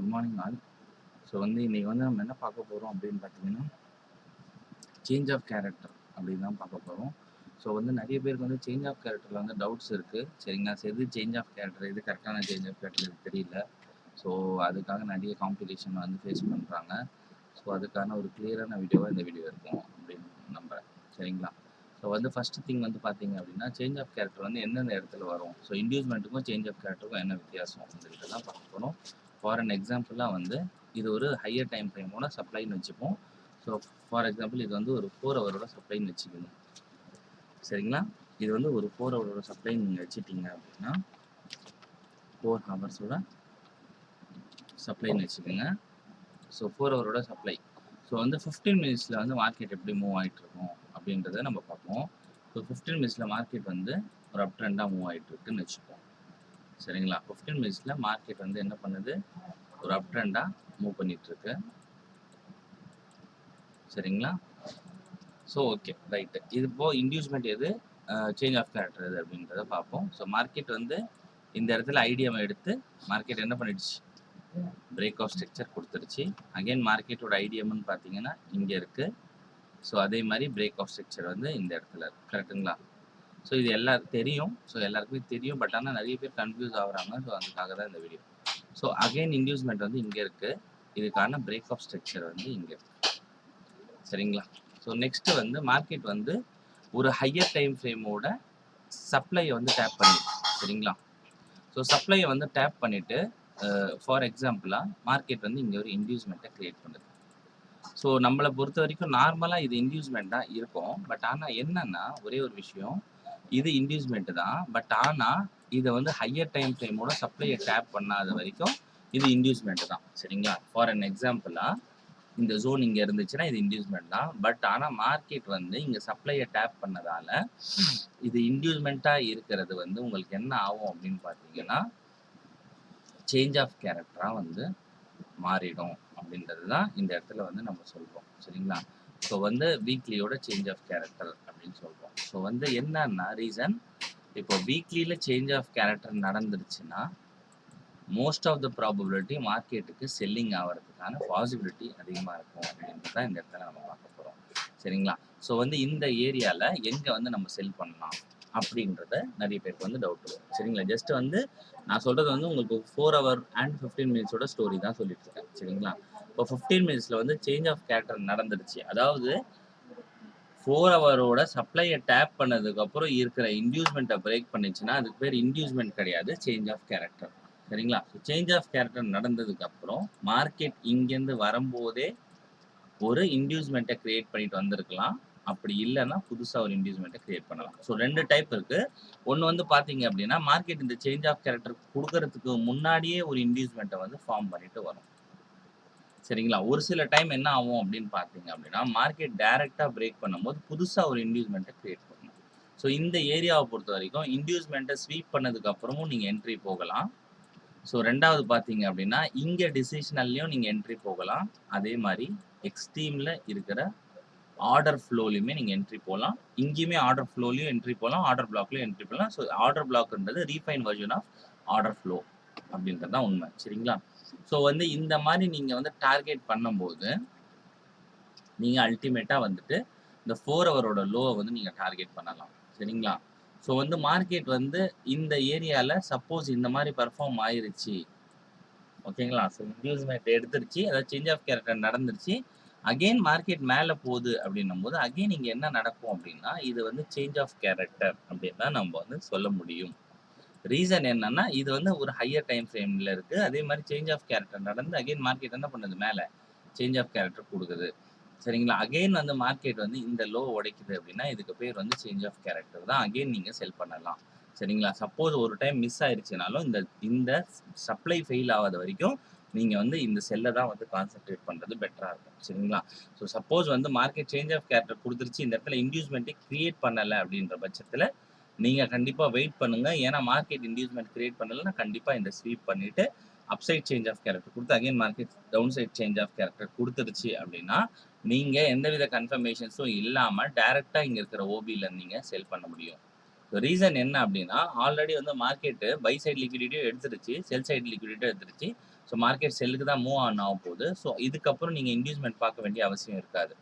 Good morning all. So இன்னைக்கு நம்ம என்ன பார்க்க போகிறோம் அப்படின்னு பார்த்தீங்கன்னா, சேஞ்ச் ஆஃப் கேரக்டர் அப்படின்னு தான் பார்க்க போகிறோம். ஸோ நிறைய பேருக்கு சேஞ்ச் ஆஃப் கேரக்டரில் டவுட்ஸ் இருக்குது. சரிங்களா? எது சேஞ்ச் ஆஃப் கேரக்டர், எது கரெக்டான சேஞ்ச் ஆஃப் கேரக்டர் இது தெரியல. ஸோ அதுக்காக நிறைய காம்படிஷன் ஃபேஸ் பண்ணுறாங்க. ஸோ அதுக்கான ஒரு கிளியரான வீடியோவாக இந்த வீடியோ இருக்கும் அப்படின்னு நம்புகிறேன். சரிங்களா? ஸோ ஃபஸ்ட்டு திங் பார்த்தீங்க அப்படின்னா, சேஞ்ச் ஆஃப் கேரக்டர் எந்தெந்த இடத்துல வரும், ஸோ இண்டிவிஜுவல்ட்டுக்கும் சேஞ்ச் ஆஃப் கேரக்டருக்கும் என்ன வித்தியாசம் அப்படின்றத தான் பார்க்க போகிறோம். ஃபார் அன் எக்ஸாம்பிளாக இது ஒரு ஹையர் டைம் ஃப்ரேமோட சப்ளைன்னு வச்சுப்போம். ஸோ ஃபார் எக்ஸாம்பிள் இது ஒரு 4 ஹவரோட சப்ளைன்னு வச்சுக்கணும். சரிங்களா? இது ஒரு 4 ஹவரோட சப்ளை நீங்கள் வச்சுட்டீங்க அப்படின்னா 4 ஹவர்ஸோட சப்ளைன்னு வச்சுக்கோங்க. So 4 ஹவரோட supply. ஸோ 15 மினிட்ஸில் மார்க்கெட் எப்படி மூவ் ஆகிட்டு இருக்கும் அப்படின்றத நம்ம பார்ப்போம். ஸோ 15 மினிட்ஸில் மார்க்கெட் ஒரு அப் ட்ரெண்டாக மூவ் ஆகிட்டு இருக்குன்னு வச்சுப்போம். சரிங்களா? 15 மினிட்ஸில் மார்க்கெட் என்ன பண்ணுது, ஒரு அப் ட்ரெண்டாக மூவ் பண்ணிட்டு இருக்கு. சரிங்களா? So okay right. இது இப்போ இன்டியூஸ்மெண்ட் எது, சேஞ்ச் ஆஃப் கேரக்டர் எது அப்படின்றத பார்ப்போம். ஸோ மார்க்கெட் இந்த இடத்துல ஐடியாவை எடுத்து மார்க்கெட் என்ன பண்ணிடுச்சு, பிரேக் ஆஃப் ஸ்ட்ரக்சர் கொடுத்துருச்சு. அகைன் மார்க்கெட்டோட ஐடியம்னு பார்த்தீங்கன்னா இங்கே இருக்குது. ஸோ அதே மாதிரி பிரேக் ஆஃப் ஸ்ட்ரக்சர் இந்த இடத்துல இருக்குது. கரெக்டுங்களா? ஸோ இது எல்லாருக்கும் தெரியும். ஸோ எல்லாருக்குமே தெரியும். பட் ஆனால் நிறைய பேர் கன்ஃபியூஸ் ஆகுறாங்க. ஸோ அதுக்காக தான் இந்த வீடியோ. ஸோ அகைன் இன்டியூஸ்மெண்ட் இங்கே இருக்குது. இதுக்கான பிரேக் ஆஃப் ஸ்ட்ரக்சர் இங்கே இருக்குது. சரிங்களா? ஸோ நெக்ஸ்ட்டு மார்க்கெட் ஒரு ஹையர் டைம் ஃப்ரேமோட சப்ளையை டேப் பண்ணிடுச்சு. சரிங்களா? ஸோ சப்ளையை டேப் பண்ணிவிட்டு ஃபார் எக்ஸாம்பிளாக மார்க்கெட் இங்கே ஒரு இன்டியூஸ்மெண்ட்டை க்ரியேட் பண்ணுது. ஸோ நம்மளை பொறுத்த வரைக்கும் நார்மலாக இது இன்டியூஸ்மெண்ட்டாக இருக்கும். பட் ஆனால் என்னென்னா ஒரே ஒரு விஷயம், இது இன்டியூஸ்மெண்ட்டு தான். பட் ஆனால் இதை ஹையர் டைம் ஃப்ரேமோட சப்ளையை டேப் பண்ணாத வரைக்கும் இது இன்டியூஸ்மெண்ட்டு தான். சரிங்களா? ஃபார் அன் எக்ஸாம்பிளாக இந்த ஜோன் இங்கே இருந்துச்சுன்னா இது இன்டியூஸ்மெண்ட் தான். பட் ஆனால் மார்க்கெட் இங்கே சப்ளையை டேப் பண்ணதால இது இன்டியூஸ்மெண்ட்டாக இருக்கிறது உங்களுக்கு என்ன ஆகும் அப்படின்னு பார்த்தீங்கன்னா, சேஞ்ச் ஆஃப் கேரக்டராக மாறிடும் அப்படின்றது தான் இந்த இடத்துல நம்ம சொல்கிறோம். சரிங்களா? ஸோ வீக்லியோட சேஞ்ச் ஆஃப் கேரக்டர் அப்படின்னு சொல்கிறோம். ஸோ என்னன்னா ரீசன், இப்போ வீக்லியில் சேஞ்ச் ஆஃப் கேரக்டர் நடந்துருச்சுன்னா மோஸ்ட் ஆஃப் த ப்ராபபிலிட்டி மார்க்கெட்டுக்கு செல்லிங் ஆகிறதுக்கான பாசிபிலிட்டி அதிகமாக இருக்கும் அப்படின்றது தான் இந்த இடத்துல நம்ம பார்க்க போகிறோம். சரிங்களா? ஸோ இந்த ஏரியாவில் எங்கே நம்ம செல் பண்ணலாம் அப்படின்றத நிறைய பேருக்கு டவுட் வரும். சரிங்களா? ஜஸ்ட் நான் சொல்கிறது உங்களுக்கு 4 ஹவர் அண்ட் 15 மினிட்ஸோட ஸ்டோரி தான் சொல்லிட்டு இருக்கேன். சரிங்களா? இப்போ 15 மினிட்ஸில் சேஞ்ச் ஆஃப் கேரக்டர் நடந்துருச்சு. அதாவது 4 ஹவரோட சப்ளையை டேப் பண்ணதுக்கப்புறம் இருக்கிற இன்டியூஸ்மெண்ட்டை பிரேக் பண்ணிச்சுன்னா அதுக்கு பேர் இன்டியூஸ்மெண்ட் கிடையாது, சேஞ்ச் ஆஃப் கேரக்டர். சரிங்களா? சேஞ்ச் ஆஃப் கேரக்டர் நடந்ததுக்கு அப்புறம் மார்க்கெட் இங்கேருந்து வரும்போதே ஒரு இன்டியூஸ்மெண்ட்டை கிரியேட் பண்ணிட்டு வந்திருக்கலாம். அப்படி இல்லைன்னா புதுசாக ஒரு இன்டியூஸ்மெண்ட்டை கிரியேட் பண்ணலாம். ஸோ 2 டைப் இருக்கு. ஒன்று பார்த்தீங்க அப்படின்னா மார்க்கெட் இந்த சேஞ்ச் ஆஃப் கேரக்டர் கொடுக்கறதுக்கு முன்னாடியே ஒரு இன்டியூஸ்மெண்ட்டை ஃபார்ம் பண்ணிட்டு வரும். சரிங்களா? ஒரு சில டைம் என்ன ஆகும் அப்படின்னு பார்த்தீங்க அப்படின்னா மார்க்கெட் டைரெக்டாக பிரேக் பண்ணும்போது புதுசாக ஒரு இன்டியூஸ்மெண்ட்டை கிரியேட் பண்ணணும். ஸோ இந்த ஏரியாவை பொறுத்த வரைக்கும் இன்டியூஸ்மெண்ட்டை ஸ்வீப் பண்ணதுக்கு அப்புறமும் நீங்கள் என்ட்ரி போகலாம். ஸோ 2வது பார்த்தீங்க அப்படின்னா இங்கே டிசிஷனல்லையும் நீங்கள் என்ட்ரி போகலாம். அதே மாதிரி எக்ஸ்ட்ரீமில் இருக்கிற ஆர்டர் ஃப்ளோலையுமே நீங்கள் என்ட்ரி போகலாம். இங்கேயுமே ஆர்டர் ஃப்ளோலையும் என்ட்ரி போகலாம், ஆர்டர் பிளாக்லையும் என்ட்ரி போகலாம். ஸோ ஆர்டர் பிளாக்ன்றது refine version of order flow அப்படின்றது தான் உண்மை. சரிங்களா? ஸோ இந்த மாதிரி நீங்கள் டார்கெட் பண்ணும்போது நீங்கள் அல்டிமேட்டாக இந்த 4 ஹவரோட லோவை நீங்கள் டார்கெட் பண்ணலாம். சரிங்களா? ஸோ மார்க்கெட் இந்த ஏரியாவில் சப்போஸ் இந்த மாதிரி பர்ஃபார்ம் ஆயிருச்சு, ஓகேங்களா? ஸோ இன்டியூஸ்மெண்ட் எடுத்துருச்சு, அதாவது சேஞ்ச் ஆஃப் கேரக்டர் நடந்துருச்சு, அகெயின் மார்க்கெட் மேலே போகுது அப்படின்னும் போது அகெயின் இங்கே என்ன நடக்கும் அப்படின்னா இது சேஞ்ச் ஆஃப் கேரக்டர் அப்படின்னு தான் நம்ம சொல்ல முடியும். ரீசன் என்னன்னா இது ஒரு ஹையர் டைம் ஃப்ரேமில் இருக்குது. அதே மாதிரி சேஞ்ச் ஆஃப் கேரக்டர் நடந்து அகெயின் மார்க்கெட் என்ன பண்ணுது, மேலே சேஞ்ச் ஆஃப் கேரக்டர் கொடுக்குது. சரிங்களா? அகெயின் மார்க்கெட் இந்த லோ உடைக்குது அப்படின்னா இதுக்கு பேர் சேஞ்ச் ஆஃப் கேரக்டர் தான். அகெயின் நீங்கள் செல் பண்ணலாம். சரிங்களா? சப்போஸ் ஒரு டைம் மிஸ் ஆயிடுச்சுனாலும் இந்த சப்ளை ஃபெயில் ஆகாத வரைக்கும் நீங்கள் இந்த செல்லை தான் கான்சென்ட்ரேட் பண்ணுறது பெட்டராக இருக்கும். சரிங்களா? So suppose market change of character கொடுத்துருச்சு, இந்த இடத்துல இன்டியூஸ்மெண்ட்டை கிரியேட் பண்ணலை அப்படின்ற பட்சத்தில் நீங்கள் கண்டிப்பாக வெயிட் பண்ணுங்கள். ஏன்னா மார்க்கெட் இன்டியூஸ்மெண்ட் கிரியேட் பண்ணலைன்னா கண்டிப்பாக இந்த ஸ்வீப் பண்ணிவிட்டு அப்சைட் சேஞ்ச் ஆஃப் கேரக்டர் கொடுத்து again market down side change of character கொடுத்துருச்சு அப்படின்னா நீங்கள் எந்தவித கன்ஃபர்மேஷன்ஸும் இல்லாமல் டைரெக்டாக இங்கே இருக்கிற ஓபியில் நீங்கள் செல் பண்ண முடியும். ஸோ ரீசன் என்ன அப்படின்னா ஆல்ரெடி மார்க்கெட்டு பை சைட் லிக்விடிட்டியும் எடுத்துருச்சு, செல் சைடு லிக்விடிட்டியும் எடுத்துருச்சு. ஸோ மார்க்கெட் செல்லுக்கு தான் மூவ் ஆன் ஆக போகுது. ஸோ இதுக்கப்புறம் நீங்க இன்டியூஸ்மென்ட் பார்க்க வேண்டிய அவசியம் இருக்காது.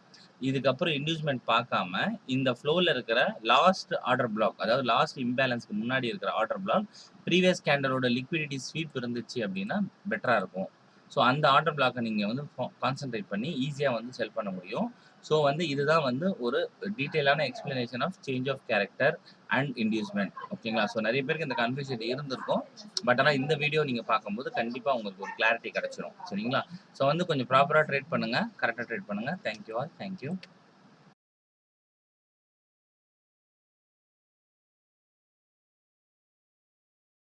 இதுக்கப்புறம் இன்டியூஸ்மென்ட் பார்க்காம, இந்த ஃப்ளோல இருக்கிற லாஸ்ட் ஆர்டர் பிளாக், அதாவது லாஸ்ட் இம்பேலன்ஸ்க்கு முன்னாடி இருக்கிற ஆர்டர் பிளாக், ப்ரீவியஸ் கேண்டலோட லிக்விடிட்டி ஸ்வீப் இருந்துச்சு அப்படின்னா பெட்டரா இருக்கும். ஸோ அந்த ஆர்டர் பிளாக்க நீங்க வந்து கான்சன்ட்ரேட் பண்ணி ஈஸியா வந்து செல் பண்ண முடியும். ஸோ வந்து இதுதான் வந்து ஒரு டீட்டெயிலான explanation of change of character and inducement. ஓகேங்களா? ஸோ நெறைய பேருக்கு இந்த கன்ஃப்யூஷன் இருந்திருக்கும். பட் ஆனா இந்த வீடியோ நீங்க பார்க்கும்போது கண்டிப்பா உங்களுக்கு ஒரு கிளாரிட்டி கிடைச்சிரும். சரிங்களா? ஸோ வந்து கொஞ்சம் ப்ராப்பரா ட்ரேட் பண்ணுங்க. கரெக்ட்டா ட்ரேட் பண்ணுங்க. Thank you all. Thank you.